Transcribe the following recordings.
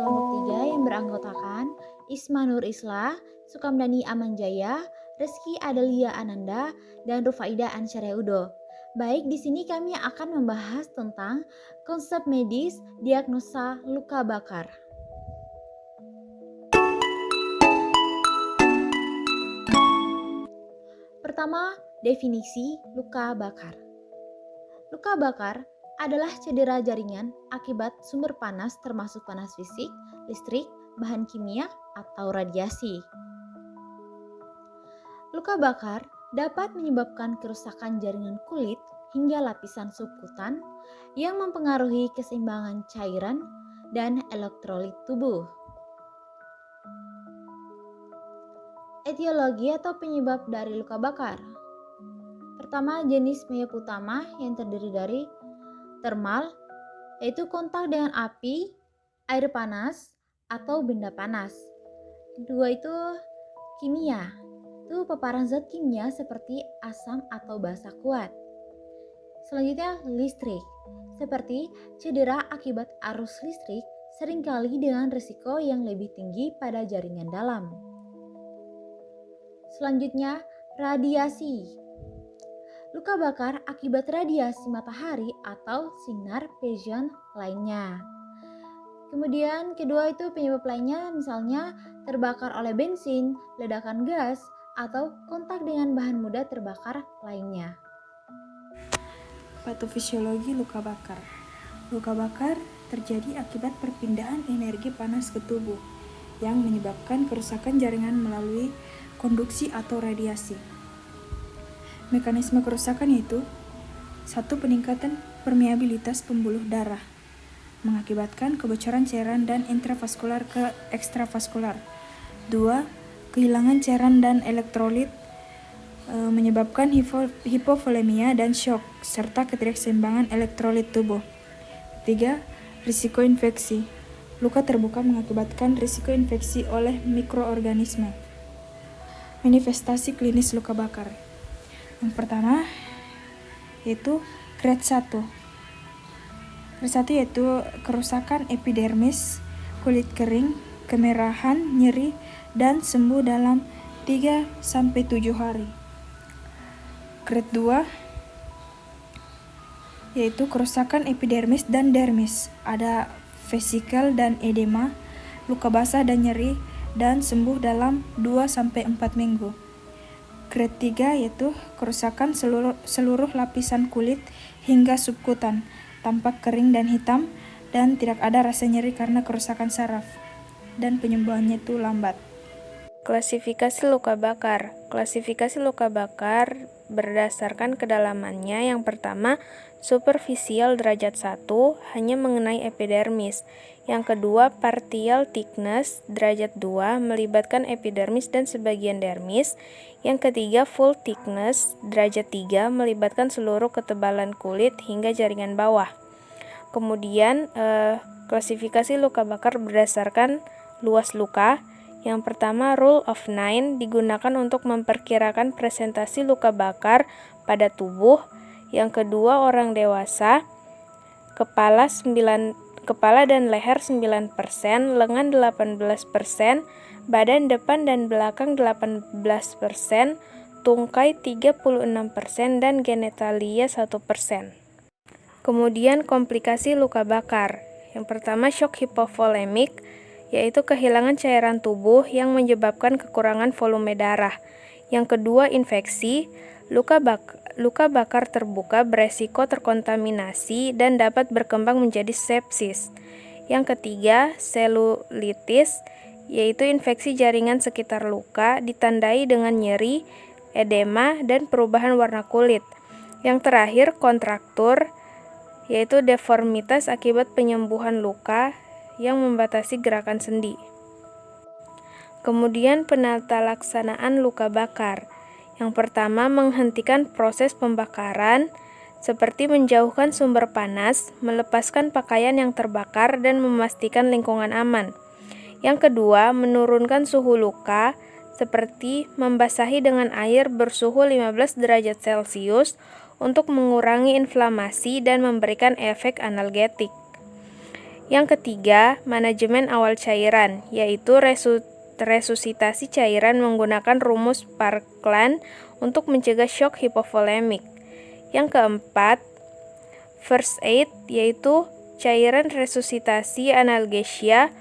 kelompok 3 yang beranggotakan Isma Nur Islah, Sukamdani Amanjaya, Reski Adelia Ananda, dan Rufaida Ansyarya Udo. Baik, di sini kami akan membahas tentang konsep medis diagnosa luka bakar. Pertama, definisi luka bakar. Luka bakar adalah cedera jaringan akibat sumber panas termasuk panas fisik, listrik, bahan kimia, atau radiasi. Luka bakar dapat menyebabkan kerusakan jaringan kulit hingga lapisan subkutan yang mempengaruhi keseimbangan cairan dan elektrolit tubuh. Etiologi atau penyebab dari luka bakar. Pertama, jenis penyebab utama yang terdiri dari termal, yaitu kontak dengan api, air panas, atau benda panas. Kedua itu kimia, itu paparan zat kimia seperti asam atau basa kuat. Selanjutnya listrik, seperti cedera akibat arus listrik seringkali dengan risiko yang lebih tinggi pada jaringan dalam. Selanjutnya radiasi. Luka bakar akibat radiasi matahari atau sinar pion lainnya. Kemudian kedua itu penyebab lainnya misalnya terbakar oleh bensin, ledakan gas, atau kontak dengan bahan mudah terbakar lainnya. Patofisiologi luka bakar. Luka bakar terjadi akibat perpindahan energi panas ke tubuh yang menyebabkan kerusakan jaringan melalui konduksi atau radiasi. Mekanisme kerusakan yaitu 1. Peningkatan permeabilitas pembuluh darah mengakibatkan kebocoran cairan dan intravaskular ke ekstravaskular. 2. Kehilangan cairan dan elektrolit menyebabkan hipovolemia dan shock serta ketidakseimbangan elektrolit tubuh. 3. Risiko infeksi. Luka terbuka mengakibatkan risiko infeksi oleh mikroorganisme. Manifestasi klinis luka bakar. Yang pertama yaitu grade 1. Grade 1 yaitu kerusakan epidermis, kulit kering, kemerahan, nyeri, dan sembuh dalam 3-7 hari. Grade 2 yaitu kerusakan epidermis dan dermis, ada vesikel dan edema, luka basah dan nyeri, dan sembuh dalam 2-4 minggu. Grade 3 yaitu kerusakan seluruh lapisan kulit hingga subkutan, tampak kering dan hitam, dan tidak ada rasa nyeri karena kerusakan saraf, dan penyembuhannya itu lambat. Klasifikasi luka bakar. Klasifikasi luka bakar berdasarkan kedalamannya. Yang pertama, superficial derajat 1 hanya mengenai epidermis. Yang kedua, partial thickness derajat 2 melibatkan epidermis dan sebagian dermis. Yang ketiga, full thickness derajat 3 melibatkan seluruh ketebalan kulit hingga jaringan bawah. Kemudian, klasifikasi luka bakar berdasarkan luas luka. Yang pertama, Rule of 9 digunakan untuk memperkirakan presentasi luka bakar pada tubuh. Yang kedua, orang dewasa, kepala dan leher 9%, lengan 18%, badan depan dan belakang 18%, tungkai 36%, dan genitalia 1%. Kemudian komplikasi luka bakar. Yang pertama, shock hipovolemik, yaitu kehilangan cairan tubuh yang menyebabkan kekurangan volume darah. Yang kedua, infeksi. Luka bakar terbuka beresiko terkontaminasi dan dapat berkembang menjadi sepsis. Yang ketiga, selulitis, yaitu infeksi jaringan sekitar luka ditandai dengan nyeri, edema, dan perubahan warna kulit. Yang terakhir, kontraktur, yaitu deformitas akibat penyembuhan luka yang membatasi gerakan sendi. Kemudian penata laksanaan luka bakar. Yang pertama, menghentikan proses pembakaran seperti menjauhkan sumber panas, melepaskan pakaian yang terbakar, dan memastikan lingkungan aman. Yang kedua, menurunkan suhu luka seperti membasahi dengan air bersuhu 15 derajat Celcius untuk mengurangi inflamasi dan memberikan efek analgetik. Yang ketiga, manajemen awal cairan, yaitu resusitasi cairan menggunakan rumus Parkland untuk mencegah shock hipovolemik. Yang keempat, first aid, yaitu cairan resusitasi analgesia,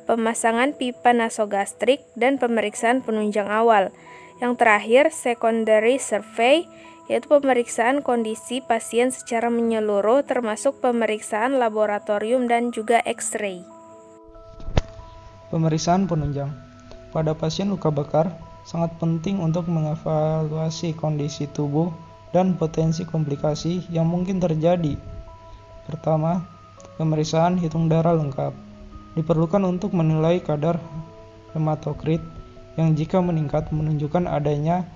pemasangan pipa nasogastrik, dan pemeriksaan penunjang awal. Yang terakhir, secondary survey, yaitu pemeriksaan kondisi pasien secara menyeluruh termasuk pemeriksaan laboratorium dan juga X-ray. Pemeriksaan penunjang. Pada pasien luka bakar, sangat penting untuk mengevaluasi kondisi tubuh dan potensi komplikasi yang mungkin terjadi. Pertama, pemeriksaan hitung darah lengkap. Diperlukan untuk menilai kadar hematokrit yang jika meningkat menunjukkan adanya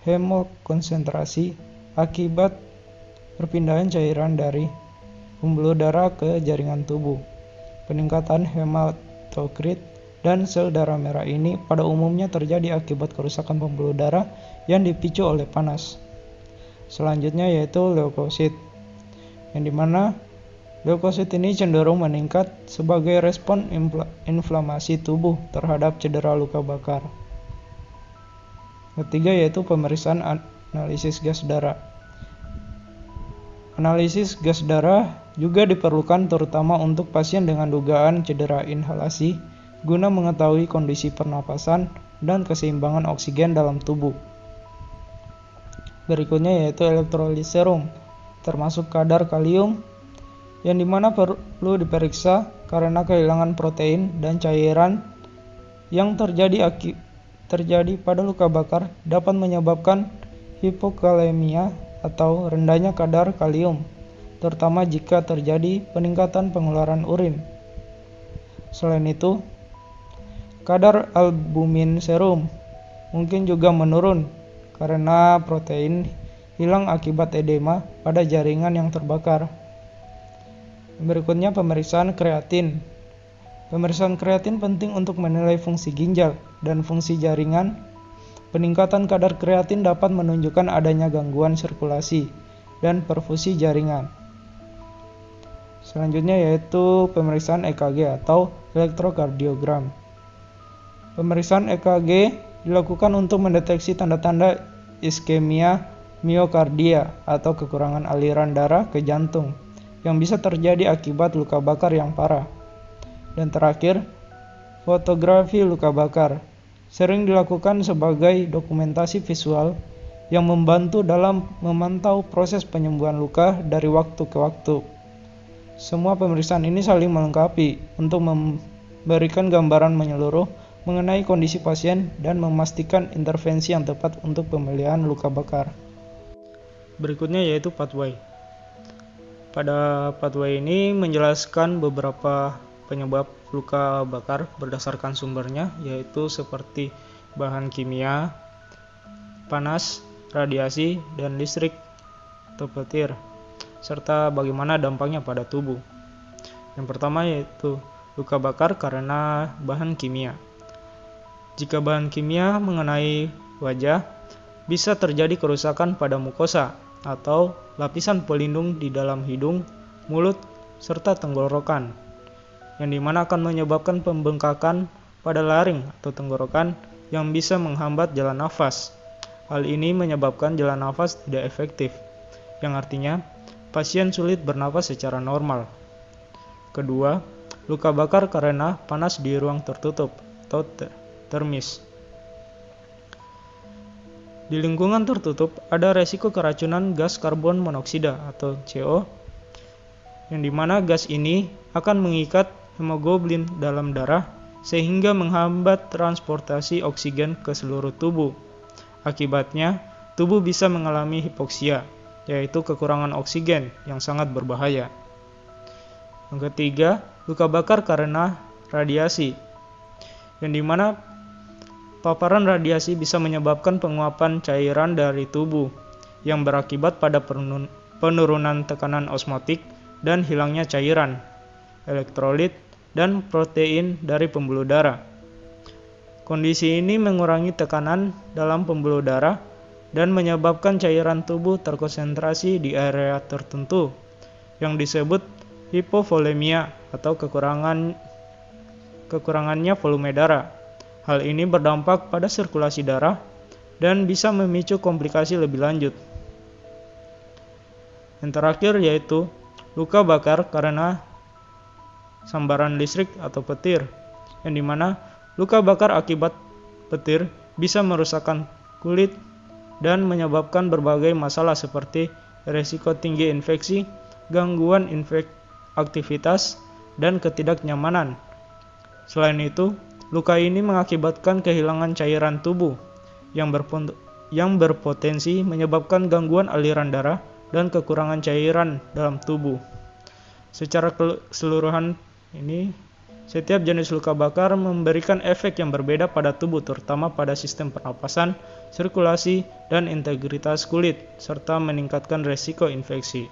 hemokonsentrasi akibat perpindahan cairan dari pembuluh darah ke jaringan tubuh. Peningkatan hematokrit dan sel darah merah ini pada umumnya terjadi akibat kerusakan pembuluh darah yang dipicu oleh panas. Selanjutnya yaitu leukosit, yang dimana leukosit ini cenderung meningkat sebagai respon inflamasi tubuh terhadap cedera luka bakar. Ketiga yaitu pemeriksaan analisis gas darah. Analisis gas darah juga diperlukan terutama untuk pasien dengan dugaan cedera inhalasi guna mengetahui kondisi pernapasan dan keseimbangan oksigen dalam tubuh. Berikutnya yaitu elektrolit serum, termasuk kadar kalium, yang dimana perlu diperiksa karena kehilangan protein dan cairan yang terjadi pada luka bakar dapat menyebabkan hipokalemia atau rendahnya kadar kalium, terutama jika terjadi peningkatan pengeluaran urin. Selain itu, kadar albumin serum mungkin juga menurun karena protein hilang akibat edema pada jaringan yang terbakar. Berikutnya pemeriksaan kreatin. Pemeriksaan kreatin penting untuk menilai fungsi ginjal dan fungsi jaringan. Peningkatan kadar kreatin dapat menunjukkan adanya gangguan sirkulasi dan perfusi jaringan. Selanjutnya yaitu pemeriksaan EKG atau elektrokardiogram. Pemeriksaan EKG dilakukan untuk mendeteksi tanda-tanda iskemia miokardia atau kekurangan aliran darah ke jantung yang bisa terjadi akibat luka bakar yang parah. Dan terakhir, fotografi luka bakar sering dilakukan sebagai dokumentasi visual yang membantu dalam memantau proses penyembuhan luka dari waktu ke waktu. Semua pemeriksaan ini saling melengkapi untuk memberikan gambaran menyeluruh mengenai kondisi pasien dan memastikan intervensi yang tepat untuk pemulihan luka bakar. Berikutnya yaitu pathway. Pada pathway ini menjelaskan beberapa penyebab luka bakar berdasarkan sumbernya, yaitu seperti bahan kimia, panas, radiasi, dan listrik atau petir, serta bagaimana dampaknya pada tubuh. Yang pertama yaitu luka bakar karena bahan kimia. Jika bahan kimia mengenai wajah, bisa terjadi kerusakan pada mukosa atau lapisan pelindung di dalam hidung, mulut, serta tenggorokan, yang dimana akan menyebabkan pembengkakan pada laring atau tenggorokan yang bisa menghambat jalan nafas. Hal ini menyebabkan jalan nafas tidak efektif, yang artinya pasien sulit bernafas secara normal. Kedua, luka bakar karena panas di ruang tertutup atau termis. Di lingkungan tertutup ada resiko keracunan gas karbon monoksida atau CO, yang dimana gas ini akan mengikat hemoglobin dalam darah sehingga menghambat transportasi oksigen ke seluruh tubuh. Akibatnya, tubuh bisa mengalami hipoksia, yaitu kekurangan oksigen yang sangat berbahaya. Yang ketiga, luka bakar karena radiasi, yang dimana paparan radiasi bisa menyebabkan penguapan cairan dari tubuh yang berakibat pada penurunan tekanan osmotik dan hilangnya cairan, elektrolit, dan protein dari pembuluh darah. Kondisi ini mengurangi tekanan dalam pembuluh darah dan menyebabkan cairan tubuh terkonsentrasi di area tertentu yang disebut hipovolemia atau kekurangannya volume darah. Hal ini berdampak pada sirkulasi darah dan bisa memicu komplikasi lebih lanjut. Yang terakhir yaitu luka bakar karena sambaran listrik atau petir, yang dimana luka bakar akibat petir bisa merusakkan kulit dan menyebabkan berbagai masalah seperti risiko tinggi infeksi, gangguan aktivitas, dan ketidaknyamanan. Selain itu, luka ini mengakibatkan kehilangan cairan tubuh yang berpotensi menyebabkan gangguan aliran darah dan kekurangan cairan dalam tubuh. Secara keseluruhan ini, setiap jenis luka bakar memberikan efek yang berbeda pada tubuh, terutama pada sistem pernapasan, sirkulasi, dan integritas kulit, serta meningkatkan resiko infeksi.